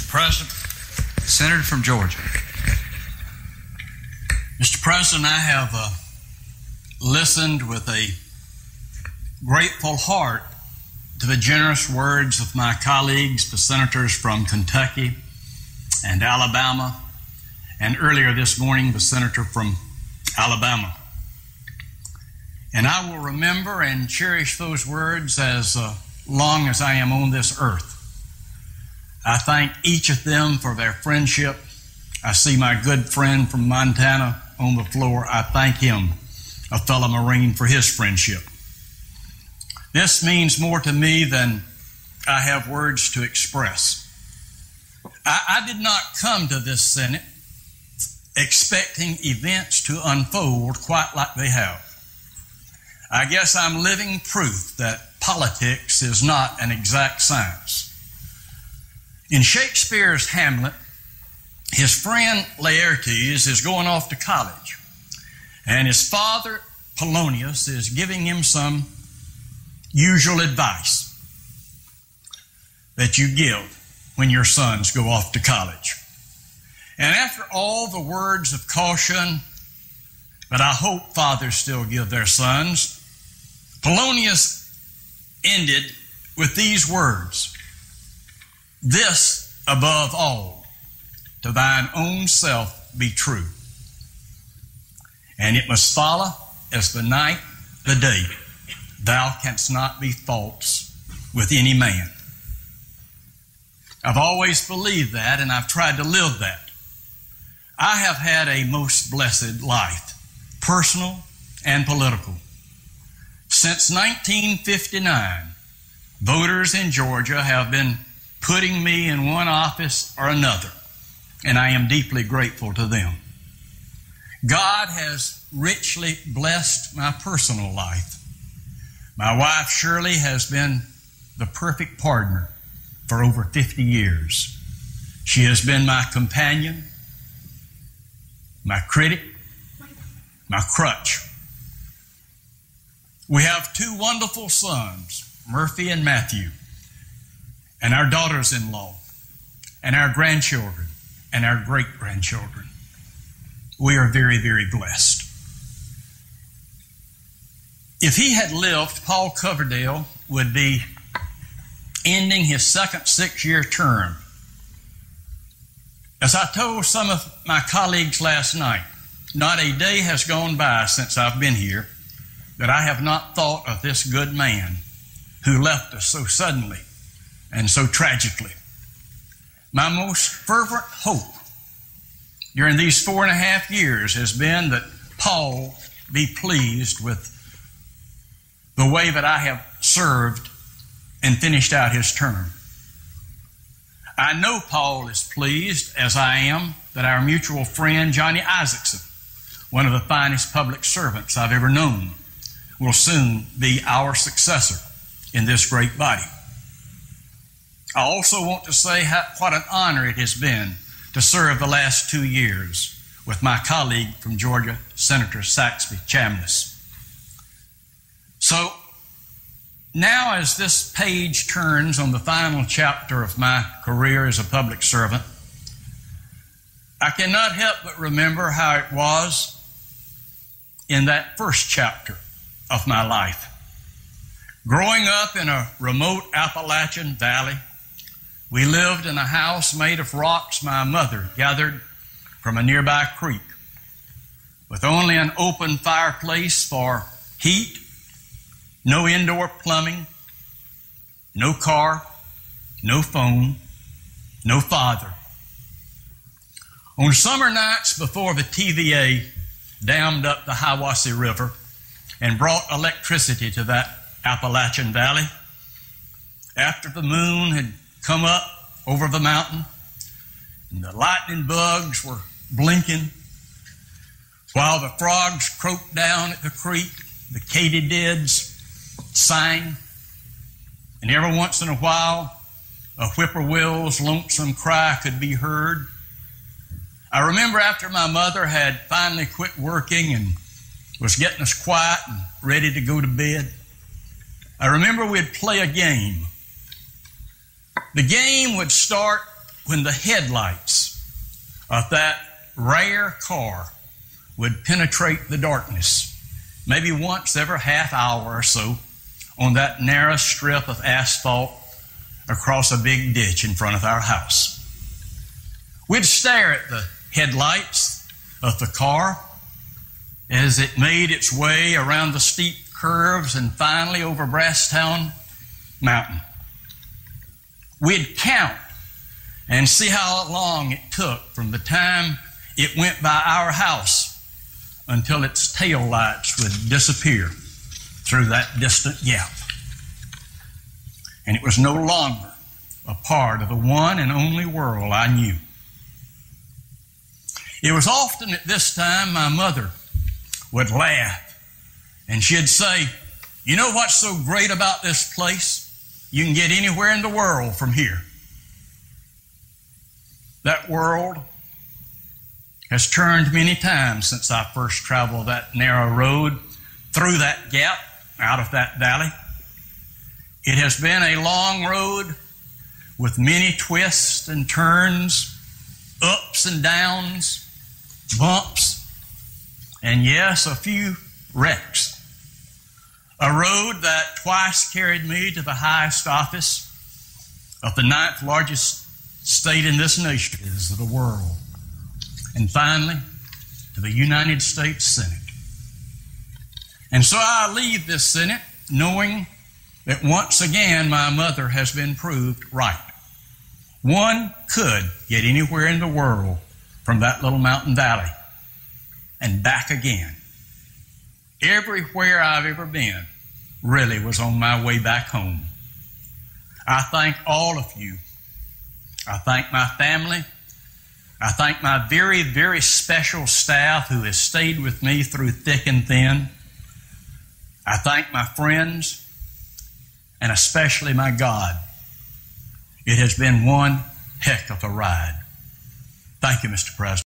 Mr. President. Senator from Georgia. Mr. President, I have listened with a grateful heart to the generous words of my colleagues, the senators from Kentucky and Alabama, and earlier this morning, the senator from Alabama. And I will remember and cherish those words as long as I am on this earth. I thank each of them for their friendship. I see my good friend from Montana on the floor. I thank him, a fellow Marine, for his friendship. This means more to me than I have words to express. I did not come to this Senate expecting events to unfold quite like they have. I guess I'm living proof that politics is not an exact science. In Shakespeare's Hamlet, his friend Laertes is going off to college, and his father, Polonius, is giving him some usual advice that you give when your sons go off to college. And after all the words of caution that I hope fathers still give their sons, Polonius ended with these words: "This above all, to thine own self be true. And it must follow as the night, the day. Thou canst not be false with any man." I've always believed that, and I've tried to live that. I have had a most blessed life, personal and political. Since 1959, voters in Georgia have been putting me in one office or another, and I am deeply grateful to them. God has richly blessed my personal life. My wife, Shirley, has been the perfect partner for over 50 years. She has been my companion, my critic, my crutch. We have two wonderful sons, Murphy and Matthew, and our daughters-in-law, and our grandchildren, and our great-grandchildren. We are very, very blessed. If he had lived, Paul Coverdale would be ending his second 6-year term. As I told some of my colleagues last night, not a day has gone by since I've been here that I have not thought of this good man who left us so suddenly and so tragically. My most fervent hope during these 4.5 years has been that Paul be pleased with the way that I have served and finished out his term. I know Paul is pleased, as I am, that our mutual friend Johnny Isaacson, one of the finest public servants I've ever known, will soon be our successor in this great body. I also want to say what an honor it has been to serve the last 2 years with my colleague from Georgia, Senator Saxby Chambliss. So now, as this page turns on the final chapter of my career as a public servant, I cannot help but remember how it was in that first chapter of my life. Growing up in a remote Appalachian valley, we lived in a house made of rocks my mother gathered from a nearby creek, with only an open fireplace for heat, no indoor plumbing, no car, no phone, no father. On summer nights before the TVA dammed up the Hiwassee River and brought electricity to that Appalachian Valley, after the moon had come up over the mountain and the lightning bugs were blinking, while the frogs croaked down at the creek, the katydids sang, and every once in a while a whippoorwill's lonesome cry could be heard. I remember after my mother had finally quit working and was getting us quiet and ready to go to bed, I remember we'd play a game. The game would start when the headlights of that rare car would penetrate the darkness, maybe once every half hour or so, on that narrow strip of asphalt across a big ditch in front of our house. We'd stare at the headlights of the car as it made its way around the steep curves and finally over Brasstown Mountain. We'd count and see how long it took from the time it went by our house until its tail lights would disappear through that distant gap. And it was no longer a part of the one and only world I knew. It was often at this time my mother would laugh and she'd say, "You know what's so great about this place? You can get anywhere in the world from here." That world has turned many times since I first traveled that narrow road through that gap out of that valley. It has been a long road with many twists and turns, ups and downs, bumps, and yes, a few wrecks. A road that twice carried me to the highest office of the 9th largest state in this nation of the world, and finally to the United States Senate. And so I leave this Senate knowing that once again my mother has been proved right. One could get anywhere in the world from that little mountain valley and back again. Everywhere I've ever been really was on my way back home. I thank all of you. I thank my family. I thank my very, very special staff who has stayed with me through thick and thin. I thank my friends and especially my God. It has been one heck of a ride. Thank you, Mr. President.